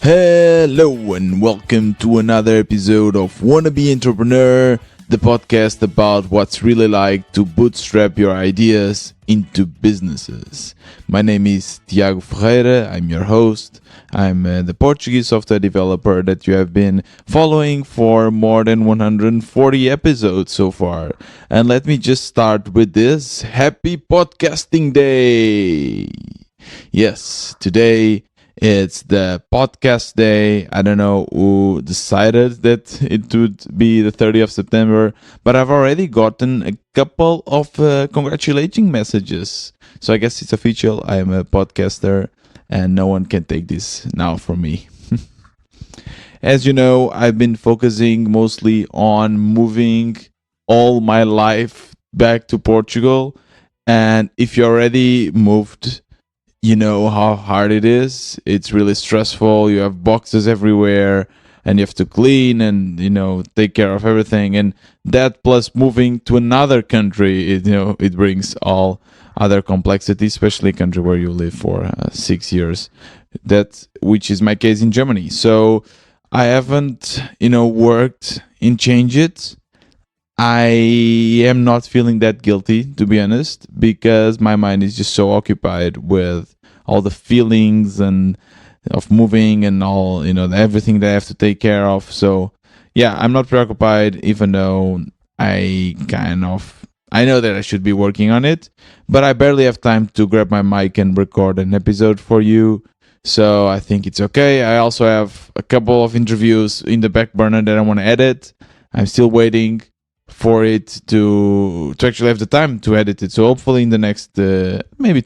Hello and welcome to another episode of Wanna Be Entrepreneur, the podcast about what's really like to bootstrap your ideas into businesses. My name is Tiago Ferreira, I'm your host. I'm the Portuguese software developer that you have been following for more than 140 episodes so far. And let me just start with this. Happy Podcasting Day! Yes, today it's the podcast day. I don't know who decided that it would be the 30th of September, but I've already gotten a couple of congratulating messages. So I guess it's official. I am a podcaster and no one can take this now from me. As you know, I've been focusing mostly on moving all my life back to Portugal. And if you already moved, you know how hard it is. It's really stressful. You have boxes everywhere and you have to clean and, take care of everything. And that plus moving to another country, it brings all other complexity, especially a country where you live for 6 years, which is my case in Germany. So I haven't, worked in Change It. I am not feeling that guilty, to be honest, because my mind is just so occupied with all the feelings and of moving and all, everything that I have to take care of. So, yeah, I'm not preoccupied, even though I know that I should be working on it, but I barely have time to grab my mic and record an episode for you. So I think it's okay. I also have a couple of interviews in the back burner that I want to edit. I'm still waiting for it to actually have the time to edit it. So hopefully in the next, probably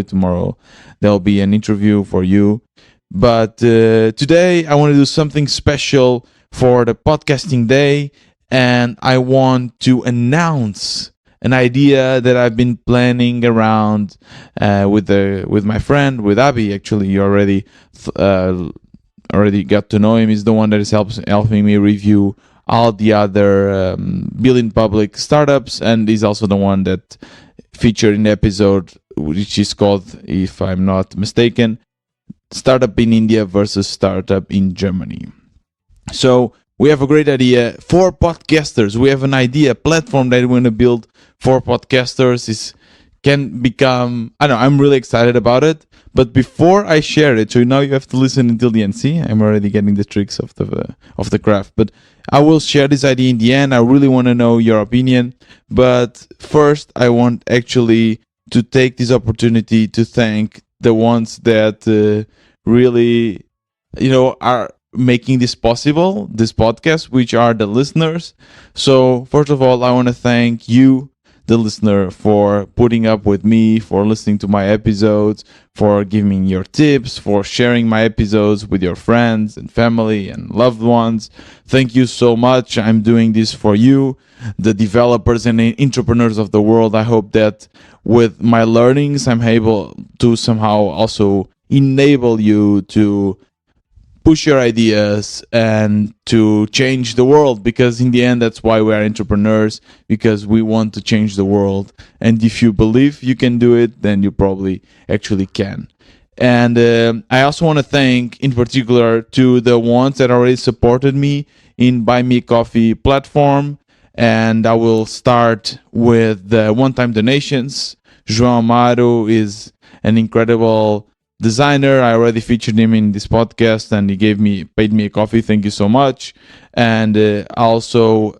tomorrow, there'll be an interview for you. But today I want to do something special for the podcasting day, and I want to announce an idea that I've been planning around with my friend, with Abhi. Actually, you already got to know him. He's the one that is helping me review all the other Billion Public startups, and he's also the one that featured in the episode, which is called, if I'm not mistaken, Startup in India versus Startup in Germany. So we have a great idea for podcasters. We have an idea, a platform that we want to build for podcasters. Can become, I'm really excited about it. But before I share it, so now you have to listen until the end. See, I'm already getting the tricks of the craft. But I will share this idea in the end. I really want to know your opinion. But first, I want actually to take this opportunity to thank the ones that really, are making this possible, this podcast, which are the listeners. So first of all, I want to thank you, the listener, for putting up with me, for listening to my episodes, for giving your tips, for sharing my episodes with your friends and family and loved ones. Thank you so much. I'm doing this for you, the developers and entrepreneurs of the world. I hope that with my learnings, I'm able to somehow also enable you to push your ideas and to change the world, because in the end that's why we are entrepreneurs, because we want to change the world. And if you believe you can do it, then you probably actually can. And I also want to thank in particular to the ones that already supported me in Buy Me a Coffee platform. And I will start with the one-time donations. João Amaro is an incredible designer. I already featured him in this podcast and he paid me a coffee. Thank you so much. And also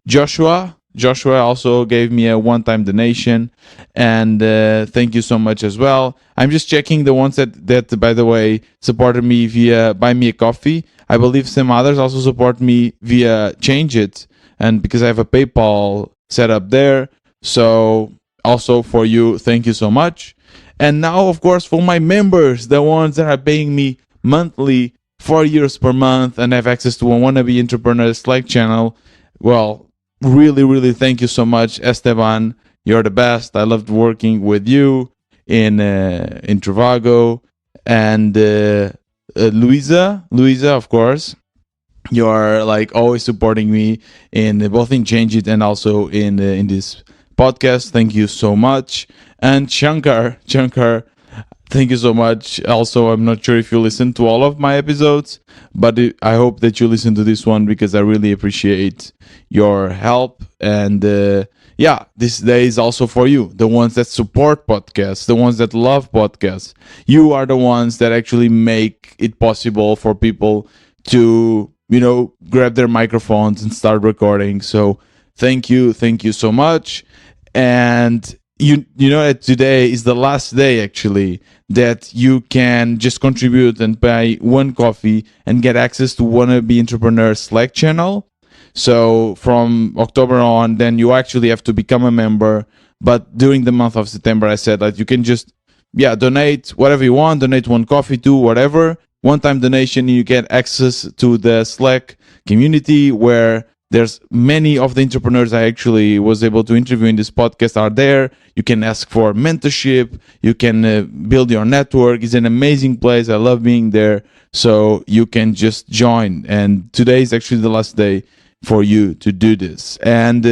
Joshua also gave me a one-time donation, and thank you so much as well. I'm just checking the ones that by the way supported me via Buy Me a Coffee. I believe some others also support me via Change It, and because I have a PayPal set up there. So also for you, thank you so much. And now, of course, for my members, the ones that are paying me monthly, 4 years per month, and have access to a Wannabe Entrepreneur Slack channel, well, really, really thank you so much, Esteban. You're the best. I loved working with you in Trivago. And Luisa, of course. You're like always supporting me in both in Change It and also in this podcast. Thank you so much. And Shankar, Thank you so much. Also, I'm not sure if you listen to all of my episodes, but I hope that you listen to this one because I really appreciate your help. And yeah, this day is also for you, the ones that support podcasts, the ones that love podcasts. You are the ones that actually make it possible for people to, grab their microphones and start recording. So thank you so much. And you know that today is the last day actually that you can just contribute and buy one coffee and get access to Wannabe Entrepreneur Slack channel. So from October on, then you actually have to become a member. But during the month of September, I said that you can just, donate whatever you want, donate one coffee to whatever, one time donation, you get access to the Slack community where there's many of the entrepreneurs I actually was able to interview in this podcast are there. You can ask for mentorship. You can build your network. It's an amazing place. I love being there. So you can just join. And today is actually the last day for you to do this. And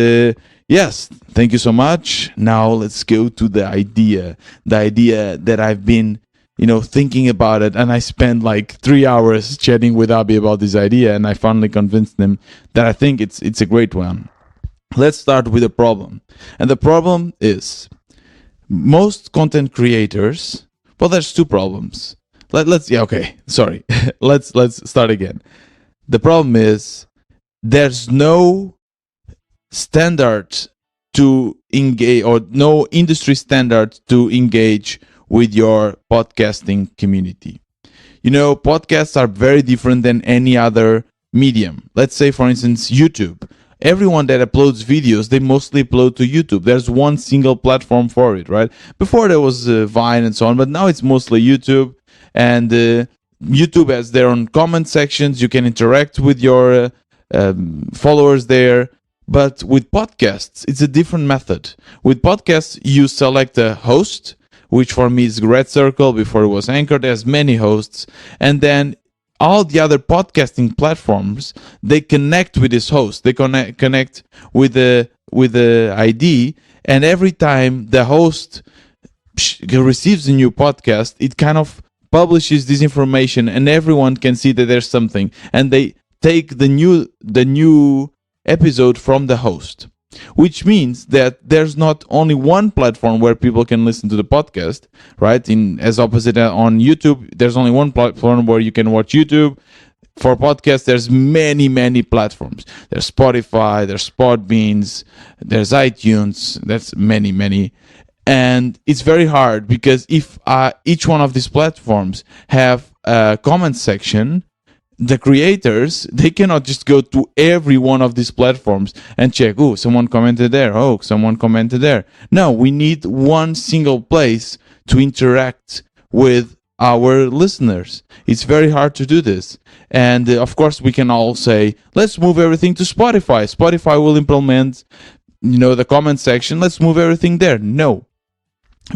yes, thank you so much. Now let's go to the idea that I've been thinking about it, and I spent like 3 hours chatting with Abhi about this idea, and I finally convinced him that I think it's a great one. Let's start with the problem, and the problem is most content creators. Well, there's two problems. Let's sorry. let's start again. The problem is there's no standard to engage, or no industry standard to engage with your podcasting community. Podcasts are very different than any other medium. Let's say, for instance, YouTube. Everyone that uploads videos, they mostly upload to YouTube. There's one single platform for it, right? Before there was Vine and so on, but now it's mostly YouTube. And YouTube has their own comment sections. You can interact with your followers there. But with podcasts, it's a different method. With podcasts, you select a host, which for me is Red Circle. Before it was Anchor, there's many hosts, and then all the other podcasting platforms, they connect with this host. They connect with the ID, and every time the host receives a new podcast, it kind of publishes this information, and everyone can see that there's something, and they take the new episode from the host. Which means that there's not only one platform where people can listen to the podcast, right? As opposite on YouTube, there's only one platform where you can watch YouTube. For podcasts, there's many platforms. There's Spotify, there's Podbeans, there's iTunes. That's many. And it's very hard because if each one of these platforms have a comment section, the creators, they cannot just go to every one of these platforms and check, oh, someone commented there, oh, someone commented there. No, we need one single place to interact with our listeners. It's very hard to do this. And of course, we can all say, let's move everything to Spotify. Spotify will implement, the comment section. Let's move everything there. No,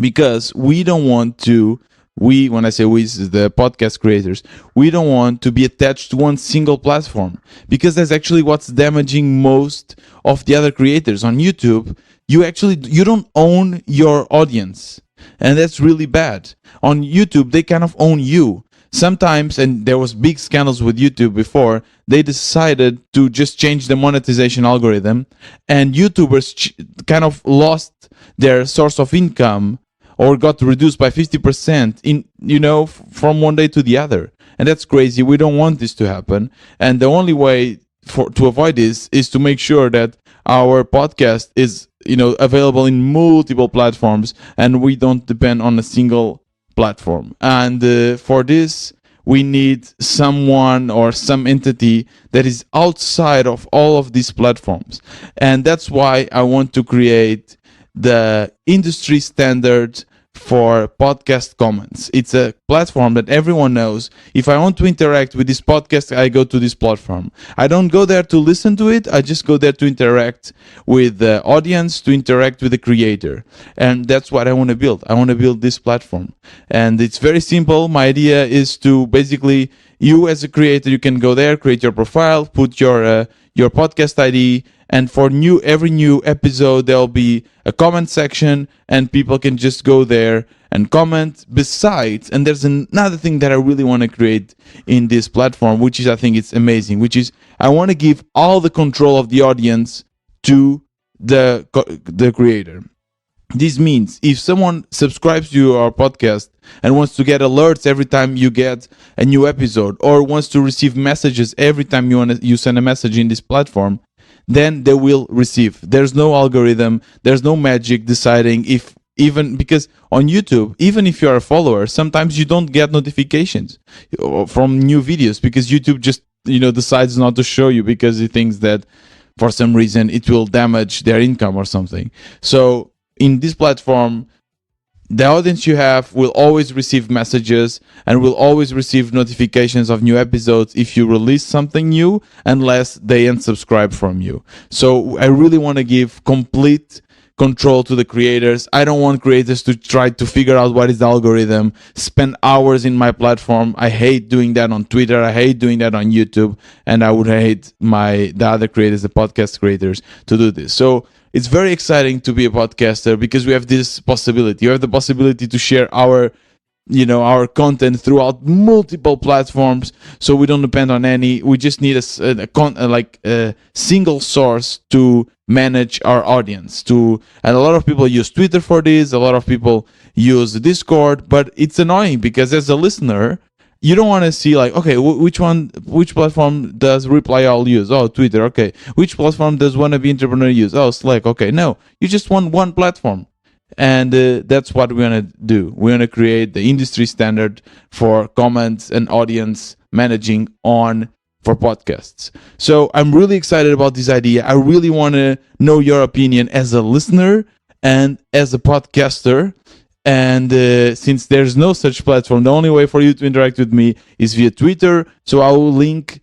because we don't want to. When I say we, is the podcast creators, we don't want to be attached to one single platform, because that's actually what's damaging most of the other creators. On YouTube, you don't own your audience, and that's really bad. On YouTube, they kind of own you. Sometimes, and there was big scandals with YouTube before, they decided to just change the monetization algorithm, and YouTubers kind of lost their source of income, or got reduced by 50% from one day to the other. And that's crazy. We don't want this to happen. And the only way to avoid this is to make sure that our podcast is, available in multiple platforms, and we don't depend on a single platform. And for this, we need someone or some entity that is outside of all of these platforms. And that's why I want to create the industry standard for podcast comments. It's a platform that everyone knows. If I want to interact with this podcast, I go to this platform. I don't go there to listen to it. I just go there to interact with the audience, to interact with the creator. And that's what I want to build. I want to build this platform. And it's very simple. My idea is to basically, you as a creator, you can go there, create your profile, put your your podcast ID, and for every new episode there'll be a comment section, and people can just go there and comment. Besides, and there's another thing that I really want to create in this platform, which is, I think it's amazing, which is I want to give all the control of the audience to the creator. This means if someone subscribes to our podcast and wants to get alerts every time you get a new episode, or wants to receive messages every time you send a message in this platform, then they will receive. There's no algorithm, there's no magic deciding if, even because on YouTube, even if you're a follower, sometimes you don't get notifications from new videos because YouTube just decides not to show you because it thinks that for some reason it will damage their income or something. So in this platform, the audience you have will always receive messages and will always receive notifications of new episodes if you release something new, unless they unsubscribe from you. So I really want to give complete control to the creators. I don't want creators to try to figure out what is the algorithm, spend hours in my platform. I hate doing that on Twitter. I hate doing that on YouTube. And I would hate the other creators, the podcast creators, to do this. So it's very exciting to be a podcaster because we have this possibility. You have the possibility to share our content throughout multiple platforms, so we don't depend on any. We just need a single source to manage our audience. And a lot of people use Twitter for this. A lot of people use Discord, but it's annoying because as a listener, you don't want to see okay, which platform does Reply All use? Oh, Twitter. Okay. Which platform does Wannabe Entrepreneur use? Oh, Slack. Okay. No, you just want one platform. And that's what we want to do. We want to create the industry standard for comments and audience managing for podcasts. So I'm really excited about this idea. I really want to know your opinion as a listener and as a podcaster. And since there's no such platform, the only way for you to interact with me is via Twitter. So I will link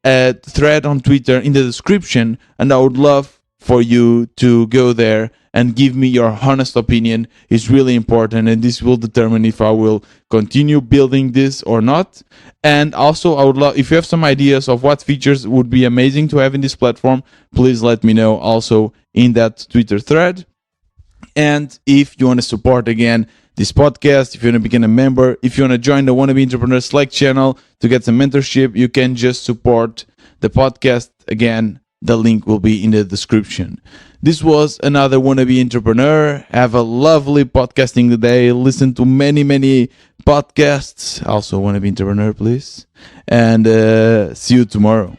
a thread on Twitter in the description, and I would love for you to go there and give me your honest opinion. It's really important, and this will determine if I will continue building this or not. And also, I would love, if you have some ideas of what features would be amazing to have in this platform, please let me know also in that Twitter thread. And if you want to support again this podcast, if you want to become a member, if you want to join the Wannabe Entrepreneur Slack channel to get some mentorship, you can just support the podcast. Again, the link will be in the description. This was another Wannabe Entrepreneur. Have a lovely podcasting day. Listen to many, many podcasts. Also, Wannabe Entrepreneur, please. And see you tomorrow.